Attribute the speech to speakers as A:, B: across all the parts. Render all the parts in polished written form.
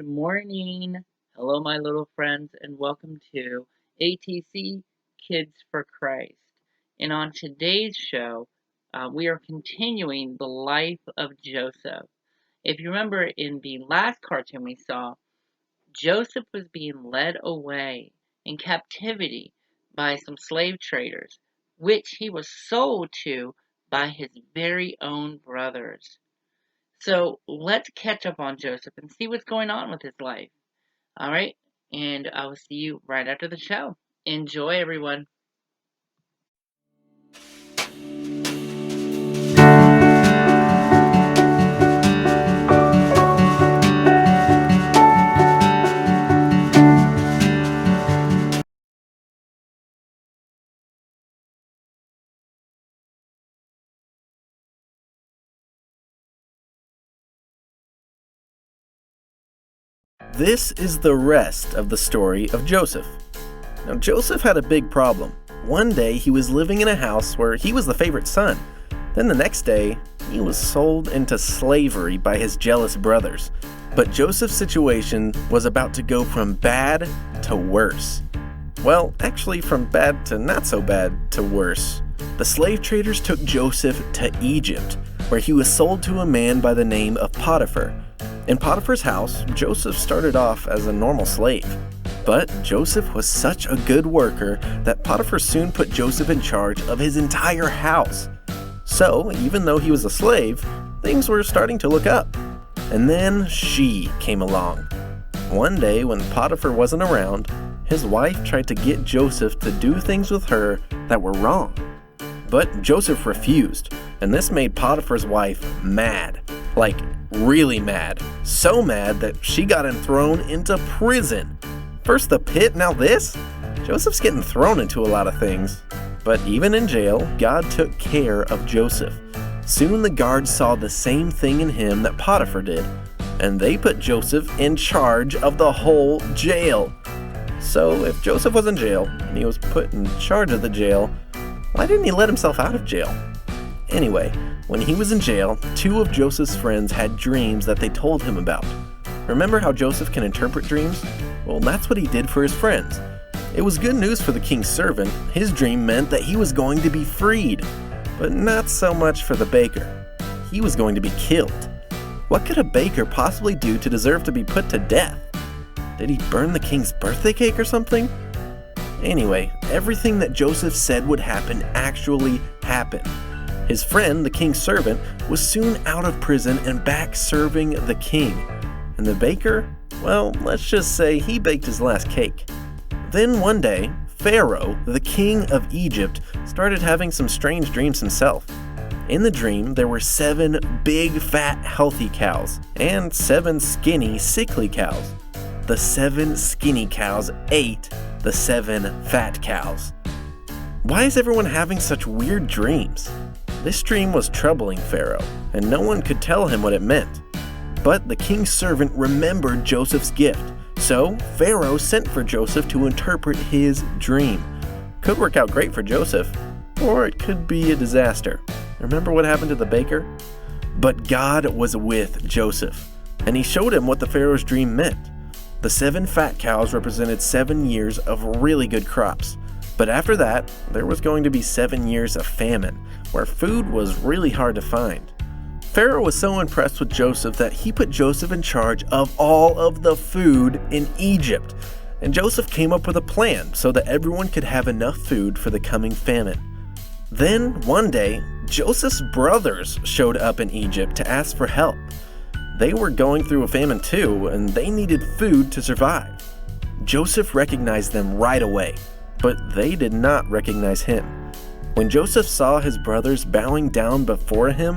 A: Good morning. Hello, my little friends, and welcome to ATC Kids for Christ. And on today's show, we are continuing the life of Joseph. If you remember in the last cartoon we saw, Joseph was being led away in captivity by some slave traders, which he was sold to by his very own brothers. So let's catch up on Joseph and see what's going on with his life. All right. And I will see you right after the show. Enjoy, everyone.
B: This is the rest of the story of Joseph. Now, Joseph had a big problem. One day, he was living in a house where he was the favorite son. Then the next day, he was sold into slavery by his jealous brothers. But Joseph's situation was about to go from bad to worse. Well, actually, from bad to not so bad to worse. The slave traders took Joseph to Egypt, where he was sold to a man by the name of Potiphar. In Potiphar's house, Joseph started off as a normal slave. But Joseph was such a good worker that Potiphar soon put Joseph in charge of his entire house. So, even though he was a slave, things were starting to look up. And then she came along. One day, when Potiphar wasn't around, his wife tried to get Joseph to do things with her that were wrong. But Joseph refused, and this made Potiphar's wife mad. Like, really mad. So mad that she got him thrown into prison. First the pit, now this? Joseph's getting thrown into a lot of things. But even in jail, God took care of Joseph. Soon the guards saw the same thing in him that Potiphar did, and they put Joseph in charge of the whole jail. So if Joseph was in jail, and he was put in charge of the jail, why didn't he let himself out of jail? Anyway, when he was in jail, two of Joseph's friends had dreams that they told him about. Remember how Joseph can interpret dreams? Well, that's what he did for his friends. It was good news for the king's servant. His dream meant that he was going to be freed, but not so much for the baker. He was going to be killed. What could a baker possibly do to deserve to be put to death? Did he burn the king's birthday cake or something? Anyway, everything that Joseph said would happen actually happened. His friend, the king's servant, was soon out of prison and back serving the king. And the baker, well, let's just say he baked his last cake. Then one day, Pharaoh, the king of Egypt, started having some strange dreams himself. In the dream, there were 7 big, fat, healthy cows and 7 skinny, sickly cows. The 7 skinny cows ate the 7 fat cows. Why is everyone having such weird dreams? This dream was troubling Pharaoh, and no one could tell him what it meant. But the king's servant remembered Joseph's gift, so Pharaoh sent for Joseph to interpret his dream. Could work out great for Joseph, or it could be a disaster. Remember what happened to the baker? But God was with Joseph, and he showed him what the Pharaoh's dream meant. The 7 fat cows represented 7 years of really good crops. But after that, there was going to be 7 years of famine, where food was really hard to find. Pharaoh was so impressed with Joseph that he put Joseph in charge of all of the food in Egypt. And Joseph came up with a plan so that everyone could have enough food for the coming famine. Then, one day, Joseph's brothers showed up in Egypt to ask for help. They were going through a famine too, and they needed food to survive. Joseph recognized them right away, but they did not recognize him. When Joseph saw his brothers bowing down before him,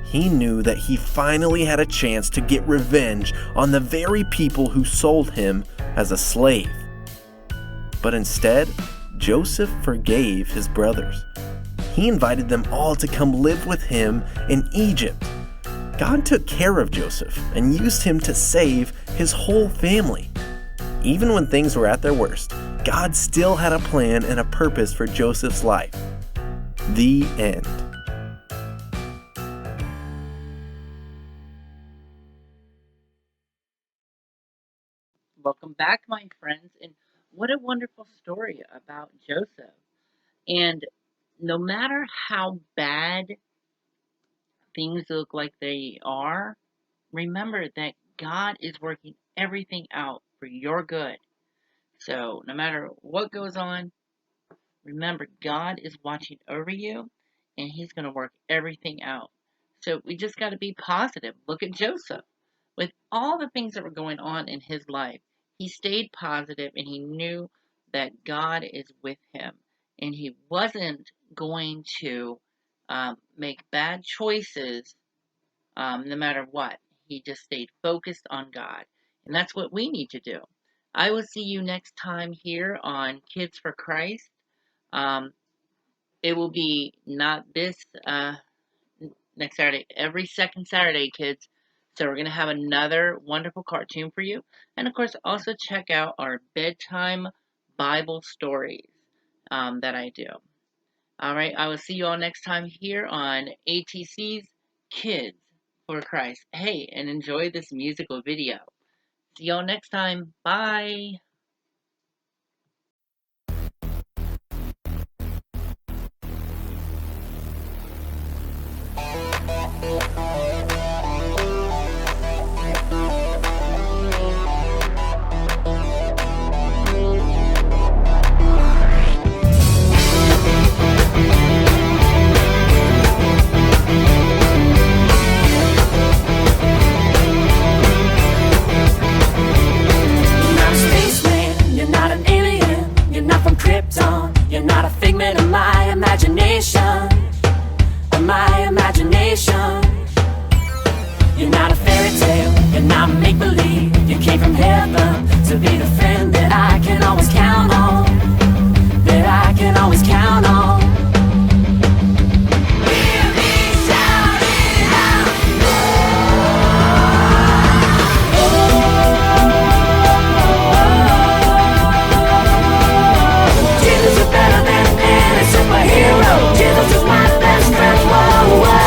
B: he knew that he finally had a chance to get revenge on the very people who sold him as a slave. But instead, Joseph forgave his brothers. He invited them all to come live with him in Egypt. God took care of Joseph and used him to save his whole family. Even when things were at their worst, God still had a plan and a purpose for Joseph's life. The end.
A: back, my friends, and what a wonderful story about Joseph. And no matter how bad things look like they are, remember that God is working everything out for your good. So no matter what goes on, remember God is watching over you and he's going to work everything out. So we just got to be positive. Look at Joseph. With all the things that were going on in his life, he stayed positive and he knew that God is with him. And he wasn't going to make bad choices no matter what. He just stayed focused on God. And that's what we need to do. I will see you next time here on Kids for Christ. It will be not this next Saturday, every second Saturday, kids. So we're going to have another wonderful cartoon for you. And of course, also check out our bedtime Bible stories that I do. All right, I will see you all next time here on ATC's Kids for Christ. Hey, and enjoy this musical video. See y'all next time. Bye.
C: You're not a figment of my imagination, You're not a fairy tale, you're not make-believe. You came from heaven to be the friend that I can always count on, Hear me shouting out, Jesus is better than any superhero. Jesus is my best friend. Whoa, whoa.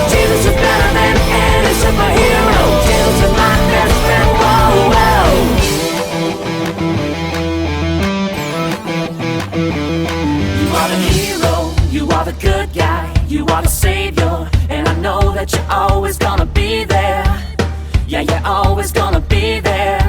C: Jesus is better than any superhero. Jesus is my best friend. Whoa, whoa. You are the hero. You are the good guy. You are the savior. And I know that you're always gonna be there. Yeah, you're always gonna be there.